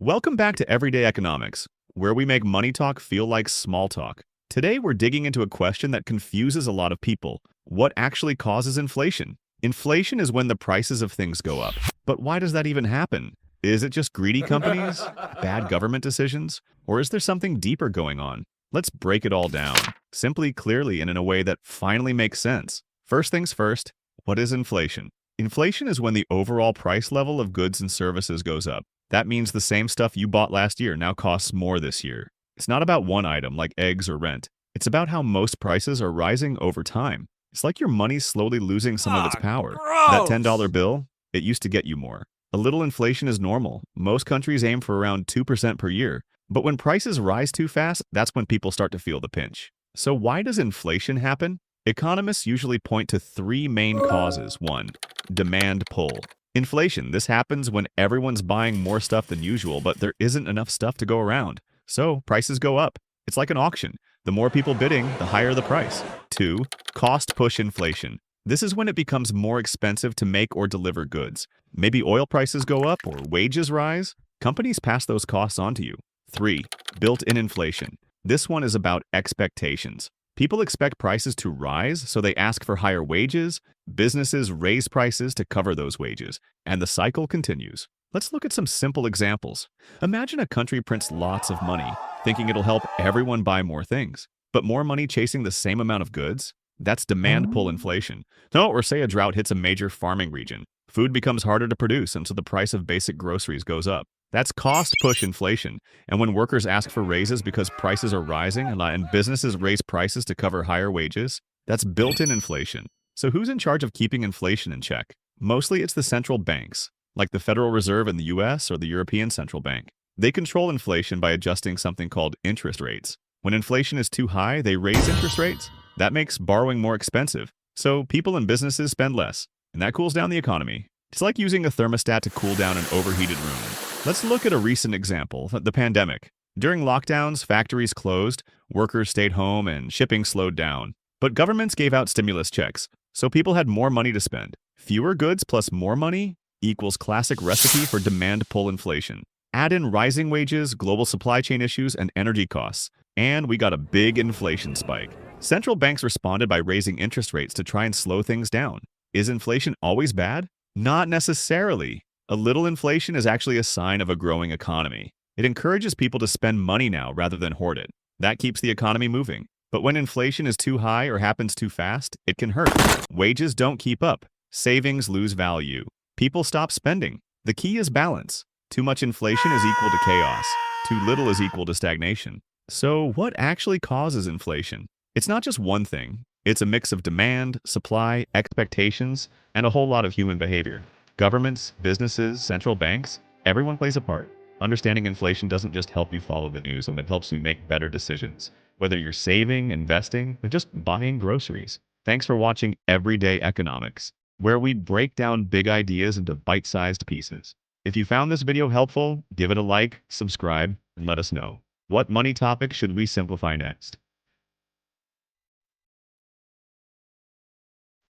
Welcome back to Everyday Economics, where we make money talk feel like small talk. Today, we're digging into a question that confuses a lot of people. What actually causes inflation? Inflation is when the prices of things go up. But why does that even happen? Is it just greedy companies, bad government decisions, or is there something deeper going on? Let's break it all down, simply, clearly, and in a way that finally makes sense. First things first, what is inflation? Inflation is when the overall price level of goods and services goes up. That means the same stuff you bought last year now costs more this year. It's not about one item like eggs or rent. It's about how most prices are rising over time. It's like your money's slowly losing some of its power. That $10 Gross. bill, it used to get you more. A little inflation is normal. Most countries aim for around 2% per year. But when prices rise too fast, that's when people start to feel the pinch. So why does inflation happen? Economists usually point to three main causes. One, demand pull. Inflation. This happens when everyone's buying more stuff than usual, but there isn't enough stuff to go around. So prices go up. It's like an auction. The more people bidding, the higher the price. Two, cost push inflation. This is when it becomes more expensive to make or deliver goods. Maybe oil prices go up or wages rise. Companies pass those costs on to you. Three, built-in inflation. This one is about expectations. People expect prices to rise, so they ask for higher wages. Businesses raise prices to cover those wages, and the cycle continues. Let's look at some simple examples. Imagine a country prints lots of money, thinking it'll help everyone buy more things. But more money chasing the same amount of goods? That's demand pull inflation. No, or say a drought hits a major farming region. Food becomes harder to produce, and so the price of basic groceries goes up. That's cost push inflation. And when workers ask for raises because prices are rising and businesses raise prices to cover higher wages, that's built-in inflation. So who's in charge of keeping inflation in check? Mostly it's the central banks, like the Federal Reserve in the US or the European Central Bank. They control inflation by adjusting something called interest rates. When inflation is too high, they raise interest rates. That makes borrowing more expensive. So people and businesses spend less, and that cools down the economy. It's like using a thermostat to cool down an overheated room. Let's look at a recent example, the pandemic. During lockdowns, factories closed, workers stayed home, and shipping slowed down. But governments gave out stimulus checks, so people had more money to spend. Fewer goods plus more money equals classic recipe for demand pull inflation. Add in rising wages, global supply chain issues, and energy costs, and we got a big inflation spike. Central banks responded by raising interest rates to try and slow things down. Is inflation always bad? Not necessarily. A little inflation is actually a sign of a growing economy. It encourages people to spend money now rather than hoard it. That keeps the economy moving. But when inflation is too high or happens too fast, it can hurt. Wages don't keep up. Savings lose value. People stop spending. The key is balance. Too much inflation is equal to chaos. Too little is equal to stagnation. So what actually causes inflation? It's not just one thing. It's a mix of demand, supply, expectations, and a whole lot of human behavior. Governments, businesses, central banks, everyone plays a part. Understanding inflation doesn't just help you follow the news, it helps you make better decisions. Whether you're saving, investing, or just buying groceries. Thanks for watching Everyday Economics, where we break down big ideas into bite-sized pieces. If you found this video helpful, give it a like, subscribe, and let us know. What money topic should we simplify next?